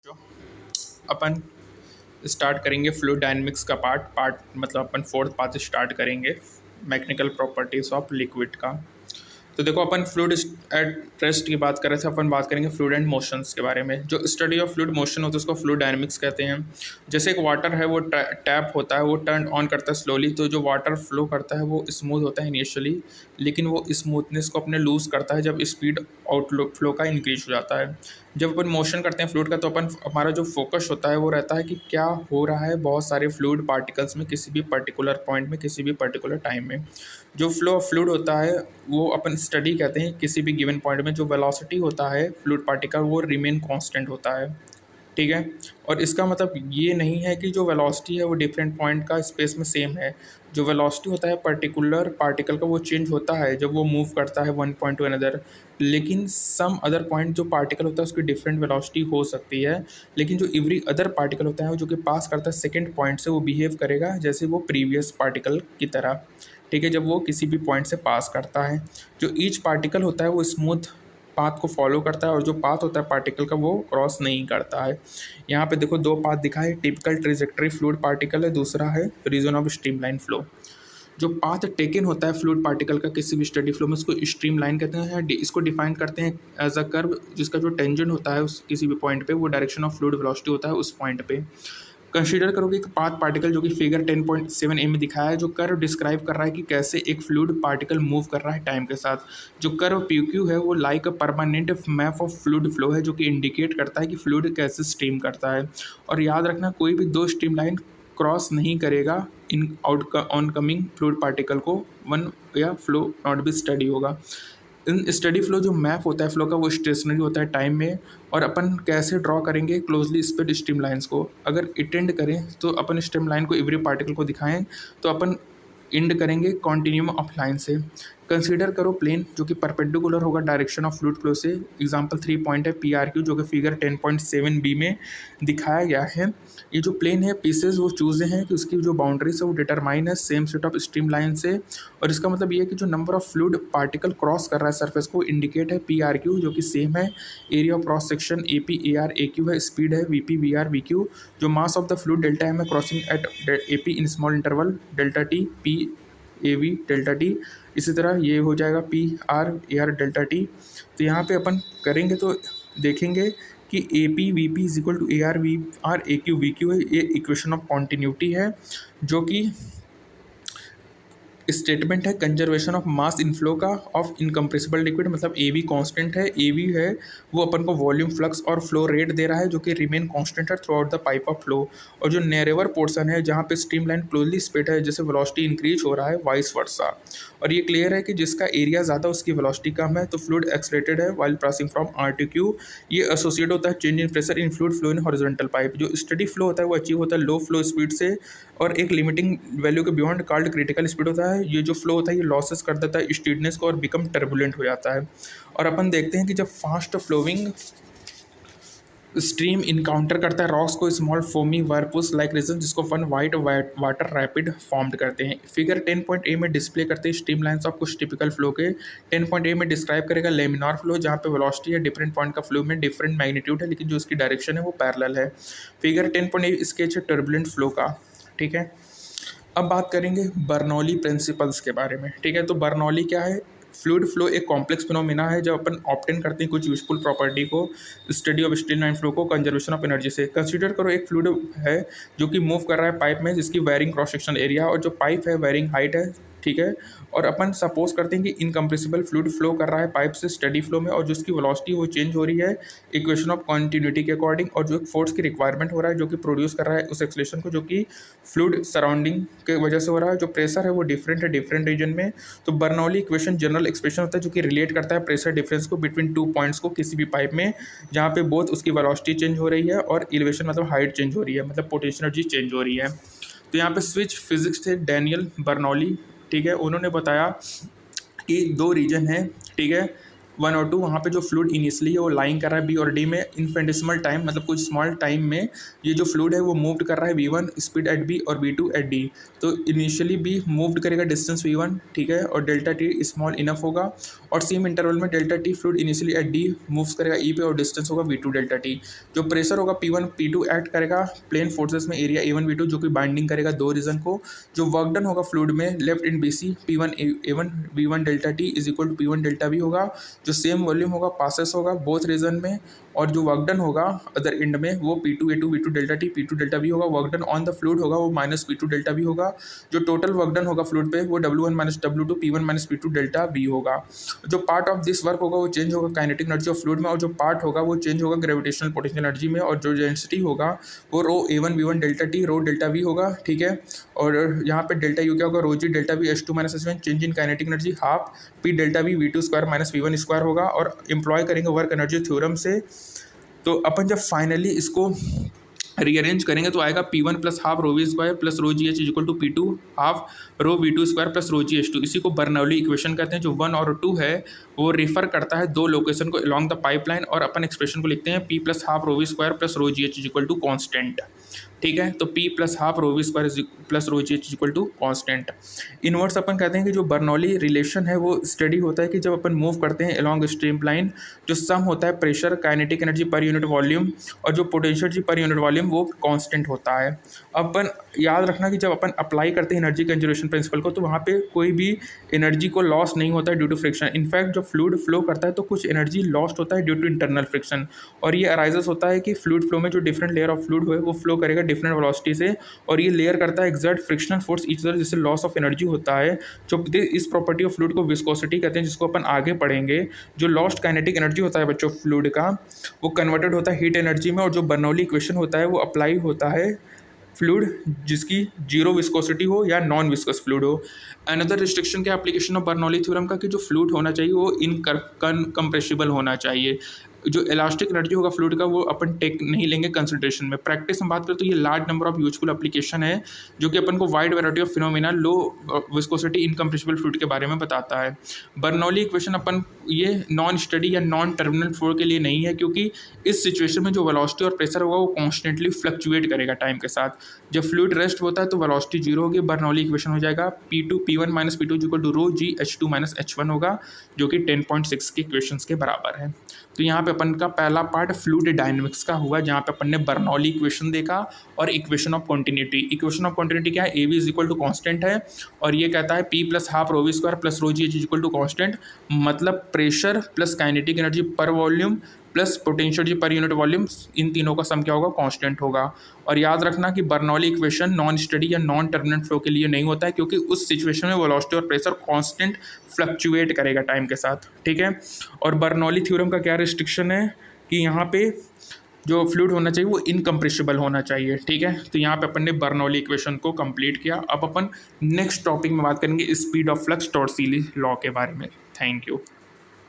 जो अपन स्टार्ट करेंगे fluid dynamics का पार्ट मतलब अपन फोर्थ पार्ट स्टार्ट करेंगे मैकेनिकल प्रॉपर्टीज ऑफ लिक्विड का। तो देखो अपन फ्लूइड एट रेस्ट की बात कर रहे थे, अपन बात करेंगे फ्लूइड एंड मोशंस के बारे में। जो स्टडी ऑफ फ्लूइड मोशन होता है उसको फ्लूइड डायनेमिक्स कहते हैं। जैसे एक वाटर है वो टैप होता है, वो टर्न ऑन करता है स्लोली, तो जो वाटर फ्लो करता है वो स्मूथ होता है इनिशियली, लेकिन वो स्मूथनेस को अपने लूज करता है जब स्पीड आउटलुक फ्लो का इंक्रीज हो जाता है। जब अपन मोशन करते हैं फ्लूइड का तो अपन हमारा जो फोकस होता है वो रहता है कि क्या हो रहा है बहुत सारे फ्लूइड पार्टिकल्स में किसी भी पर्टिकुलर पॉइंट में किसी भी पर्टिकुलर टाइम में। जो फ्लो ऑफ फ्लूइड होता है वो अपन स्टडी कहते हैं। किसी भी गिवन पॉइंट में जो वेलोसिटी होता है फ्लूइड पार्टिकल वो रिमेन कांस्टेंट होता है, ठीक है। और इसका मतलब ये नहीं है कि जो वेलोसिटी है वो डिफरेंट पॉइंट का स्पेस में सेम है। जो वेलोसिटी होता है पर्टिकुलर पार्टिकल का वो चेंज होता है जब वो मूव करता है वन पॉइंट टू अनदर, लेकिन सम अदर पॉइंट जो पार्टिकल होता है उसकी डिफरेंट वेलोसिटी हो सकती है। लेकिन जो एवरी अदर पार्टिकल होता है जो कि पास करता है सेकेंड पॉइंट से वो बिहेव करेगा जैसे वो प्रीवियस पार्टिकल की तरह, ठीक है, जब वो किसी भी पॉइंट से पास करता है। जो ईच पार्टिकल होता है वो स्मूथ पाथ को फॉलो करता है और जो पाथ होता है पार्टिकल का वो क्रॉस नहीं करता है। यहाँ पे देखो दो पाथ दिखा है, टिपिकल ट्रेजेक्टरी फ्लूइड पार्टिकल है, दूसरा है रीजन ऑफ स्ट्रीमलाइन फ्लो। जो पाथ टेकन होता है फ्लूइड पार्टिकल का किसी भी स्टडी फ्लो में उसको स्ट्रीमलाइन कहते हैं। इसको डिफाइन करते हैं एज अ कर्व जिसका जो टेंजेंट होता है उस किसी भी पॉइंट पे वो डायरेक्शन ऑफ फ्लूइड वेलोसिटी होता है उस पॉइंट पे। कंसीडर करोगे एक पाथ पार्टिकल जो कि फिगर 10.7 में दिखाया है, जो कर्व डिस्क्राइब कर रहा है कि कैसे एक फ्लूइड पार्टिकल मूव कर रहा है टाइम के साथ। जो कर्व पी क्यू है वो like a permanent map of fluid flow है जो कि इंडिकेट करता है कि फ्लूइड कैसे स्ट्रीम करता है। और याद रखना कोई भी दो स्ट्रीम लाइन क्रॉस नहीं करेगा in out on coming fluid particle को, वन या फ्लो नॉट भी स्टडी होगा। इन स्टडी फ्लो जो मैप होता है फ्लो का वो स्टेशनरी होता है टाइम में। और अपन कैसे ड्रॉ करेंगे क्लोजली स्पेड स्ट्रीम लाइन्स को, अगर इटेंड करें तो अपन स्ट्रीम लाइन को एवरी पार्टिकल को दिखाएं तो अपन इंड करेंगे कॉन्टिन्यूम ऑफ लाइन से। कंसीडर करो प्लेन जो कि परपेंडिकुलर होगा डायरेक्शन ऑफ फ्लूइड फ्लो से। एग्जांपल 3 पॉइंट है पी आर क्यू जो कि फिगर 10.7 बी में दिखाया गया है। ये जो प्लेन है पीसेज वो चूजे हैं कि उसकी जो बाउंड्रीज है वो डिटरमाइन है same set of stream line से। और इसका मतलब ये है कि जो number of fluid particle cross कर रहा है सरफेस को इंडिकेट है पी आर क्यू जो कि सेम है। Area of cross section A P A R A Q है, स्पीड है V P V R V Q. जो mass of the fluid delta M है crossing at A P in small interval delta T P A V delta T. इसी तरह ये हो जाएगा P R A R delta T. तो यहाँ पे अपन करेंगे तो देखेंगे कि A P V P is equal to A R V R A Q V Q है। ये इक्वेशन ऑफ कॉन्टीन्यूटी है जो कि स्टेटमेंट है कंजर्वेशन ऑफ मास इनफ्लो का ऑफ इनकम्प्रेसिबल लिक्विड, मतलब ए वी कॉन्स्टेंट है। ए वी है वो अपन को वॉल्यूम फ्लक्स और फ्लो रेट दे रहा है जो कि रिमेन कॉन्स्टेंट है through out the pipe of flow. और जो नैरेवर पोर्सन है जहाँ पे स्ट्रीम लाइन क्लोजली स्पेड है जैसे वेलोसिटी इंक्रीज हो रहा है वाइस वर्सा। और ये क्लियर है कि जिसका एरिया ज़्यादा उसकी वेलोसिटी कम है तो फ्लूइड एक्सलेटेड है while passing from R to Q. ये एसोसिएट होता है change in pressure in fluid flow in horizontal pipe. जो स्टडी फ्लो होता है वो अचीव होता है लो फ्लो स्पीड से और एक लिमिटिंग वैल्यू के बियॉन्ड कॉल्ड क्रिटिकल स्पीड होता है। ये जो फ्लो होता है ये लॉसेस कर देता है स्टीडनेस को और बिकम टर्बुलेंट हो जाता है। और अपन देखते हैं कि जब फास्ट फ्लोइंग स्ट्रीम इनकाउंटर करता है रॉक्स को स्मॉल फोमी वर्पुस लाइक रीजन जिसको one white water rapid formed करते हैं। फिगर 10.a में डिस्प्ले करते हैं स्ट्रीम लाइन्स ऑफ कुछ टिपिकल फ्लो के। 10.a में डिस्क्राइब करेगा लेमिनार फ्लो जहाँ पे वेलोसिटी है डिफरेंट पॉइंट का फ्लो में डिफरेंट मैग्नीट्यूड है लेकिन जो उसकी डायरेक्शन है वो पैरेलल है। फिगर 10.a स्केच है टर्बुलेंट फ्लो का, ठीक है। अब बात करेंगे बर्नौली प्रिंसिपल्स के बारे में, ठीक है। तो बर्नौली क्या है? फ्लूइड फ्लो एक कॉम्प्लेक्स फिनोमिना है जब अपन ऑब्टेन करते हैं कुछ यूजफुल प्रॉपर्टी को स्टडी ऑफ स्ट्रीमलाइन फ्लो को कंजर्वेशन ऑफ एनर्जी से। कंसीडर करो एक फ्लूइड है जो कि मूव कर रहा है पाइप में जिसकी वेरिंग क्रॉस सेक्शन एरिया और जो पाइप है वेरिंग हाइट है, ठीक है। और अपन सपोज करते हैं कि इनकम्प्रेसिबल फ्लूइड फ्लो कर रहा है पाइप से स्टडी फ्लो में और जो उसकी वेलोसिटी वो चेंज हो रही है इक्वेशन ऑफ कॉन्टिन्यूटी के अकॉर्डिंग। और जो एक फोर्स की रिक्वायरमेंट हो रहा है जो कि प्रोड्यूस कर रहा है उस एक्सेलरेशन को जो कि फ्लूइड सराउंडिंग के वजह से हो रहा है। जो प्रेशर है वो डिफरेंट है डिफरेंट रीजन में। तो बर्नौली इक्वेशन जनरल एक्सप्रेशन होता है जो कि रिलेट करता है प्रेशर डिफरेंस को बिटवीन टू पॉइंट्स को किसी भी पाइप में जहाँ पे बोथ उसकी वेलोसिटी चेंज हो रही है और एलिवेशन मतलब हाइट चेंज हो रही है, मतलब पोटेंशियल एनर्जी चेंज हो रही है। तो यहाँ पे स्विच फिजिक्स थे डैनियल बर्नौली, ठीक है। उन्होंने बताया कि दो रीजन है, ठीक है। 1 और 2, वहाँ पे जो फ्लूइड इनिशियली है वो लाइंग कर रहा है बी और डी में इनफिनिटेसिमल टाइम, मतलब कुछ स्मॉल टाइम में ये जो फ्लूइड है वो मूव कर रहा है v1 स्पीड एट बी और v2 एट डी। तो इनिशियली बी मूव करेगा डिस्टेंस v1, ठीक है, और डेल्टा टी स्मॉल इनफ होगा, और सेम इंटरवल में delta T fluid initially at D moves करेगा ई पे और डिस्टेंस होगा v2 डेल्टा टी। जो प्रेशर होगा p1 p2 एक्ट करेगा प्लेन फोर्सेस में एरिया a1 v2 जो कि बाइंडिंग करेगा दो रीजन को। जो वर्क डन होगा फ्लूइड में left end bc p1 a1 v1 delta T is equal to p1 delta v होगा। जो सेम वॉल्यूम होगा पासेस होगा बोथ रीजन में, और जो वर्क डन होगा अदर एंड में वो p2 a2 v2 delta T p2 delta v होगा। Work done on the fluid होगा वो माइनस p2 डेल्टा v होगा। जो टोटल वर्क डन होगा फ्लूइड पे वो w1 minus w2 p1 minus p2 delta v होगा। जो पार्ट ऑफ दिस वर्क होगा वो चेंज होगा काइनेटिक एनर्जी ऑफ फ्लूइड में, और जो पार्ट होगा वो चेंज होगा ग्रेविटेशनल पोटेंशियल एनर्जी में, और जो डेंसिटी होगा वो रो a1 v1 डेल्टा टी रो डेल्टा v होगा, ठीक है। और यहाँ पे डेल्टा यू क्या होगा, rho G delta v h2 minus h1 change in kinetic energy half p delta v v2 square minus v1 square होगा। और एम्प्लॉय करेंगे वर्क एनर्जी थ्योरम से, तो अपन जब फाइनली इसको रीअरेंज करेंगे तो आएगा p1 plus half rho we square plus rho ji H equal to p2 half rho v2 square plus rho g h2। इसी को बर्नौली इक्वेशन कहते हैं। जो 1 और 2 है वो रेफर करता है दो लोकेशन को अलॉन्ग द पाइपलाइन, और अपन एक्सप्रेशन को लिखते हैं p plus half rho we square plus rho ji H equal to constant, ठीक है। तो p plus half rho we square plus rho ji H equal to constant. Inverse अपन कहते हैं कि जो बर्नौली रिलेशन है वो स्टडी होता है कि जब अपन मूव करते हैं अलॉन्ग स्ट्रीम लाइन, जो सम होता है प्रेशर काइनेटिक एनर्जी पर यूनिट वॉल्यूम और जो पोटेंशियल एनर्जी पर यूनिट वॉल्यूम वो कांस्टेंट होता है। अपन याद रखना कि जब अपन अप्लाई करते हैं एनर्जी कंजर्वेशन प्रिंसिपल को तो वहाँ पे कोई भी एनर्जी को लॉस नहीं होता है ड्यू टू फ्रिक्शन। इनफैक्ट जब फ्लूइड फ्लो करता है तो कुछ एनर्जी लॉस्ट होता है ड्यू टू इंटरनल फ्रिक्शन, और ये अराइजेस होता है कि फ्लूइड फ्लो में जो डिफरेंट लेयर ऑफ फ्लूइड है वो फ्लो करेगा डिफरेंट वेलोसिटी से, और ये लेयर करता है exert frictional force each other, जिससे लॉस ऑफ एनर्जी होता है। जो इस प्रॉपर्टी ऑफ फ्लूइड को विस्कोसिटी कहते हैं, जिसको अपन आगे पढ़ेंगे। जो लॉस्ट काइनेटिक एनर्जी होता है बच्चों फ्लूइड का वो कन्वर्टेड होता है हीट एनर्जी में, और जो बर्नौली इक्वेशन होता है वो अप्लाई होता है फ्लूइड जिसकी जीरो विस्कोसिटी हो या नॉन विस्कस फ्लूइड हो। अनदर रिस्ट्रिक्शन के एप्लीकेशन ऑफ बर्नौली थ्योरम का कि जो फ्लूइड होना चाहिए वो इनकम्प्रेसिबल होना चाहिए। जो इलास्टिक एनर्जी होगा फ्लूइड का वो अपन टेक नहीं लेंगे कंसिडरेशन में। प्रैक्टिस में बात करें तो ये large number of useful application है जो कि अपन को wide variety of phenomena low viscosity incompressible fluid के बारे में बताता है। बर्नौली इक्वेशन अपन ये नॉन स्टडी या नॉन टर्मिनल फ्लो के लिए नहीं है, क्योंकि इस सिचुएशन में जो वेलोसिटी और प्रेशर होगा वो कॉन्स्टेंटली फ्लक्चुएट करेगा टाइम के साथ। जब फ्लूइड रेस्ट होता है तो वेलोसिटी जीरो होगी। बर्नौली इक्वेशन हो जाएगा P1 minus P2 equal to rho g H2 minus H1 होगा, जो कि 10.6 के इक्वेशंस के बराबर है। तो यहाँ पे अपन का पहला पार्ट फ्लूइड डायनेमिक्स का हुआ, जहाँ पे अपन ने बर्नौली इक्वेशन देखा और equation of continuity. Equation of continuity क्या है, A V is equal to constant है, और ये कहता है P plus half rho we square plus rho ji H equal to constant, मतलब प्रेशर प्लस काइनेटिक एनर्जी पर वॉल्यूम प्लस पोटेंशियल एनर्जी पर यूनिट वॉल्यूम, इन तीनों का सम क्या होगा, कांस्टेंट होगा। और याद रखना कि बर्नौली इक्वेशन नॉन स्टडी या नॉन टर्मिनल फ्लो के लिए नहीं होता है, क्योंकि उस सिचुएशन में वेलोसिटी और प्रेशर कांस्टेंट फ्लक्चुएट करेगा टाइम के साथ, ठीक है। और बर्नौली थ्योरम का क्या रिस्ट्रिक्शन है कि यहाँ पे जो फ्लूइड होना चाहिए वो इनकम्प्रेसिबल होना चाहिए, ठीक है। तो यहाँ पे अपन ने बर्नौली इक्वेशन को कंप्लीट किया। अब अपन नेक्स्ट टॉपिक में बात करेंगे स्पीड ऑफ फ्लक्स टॉर्सिली लॉ के बारे में। Thank you.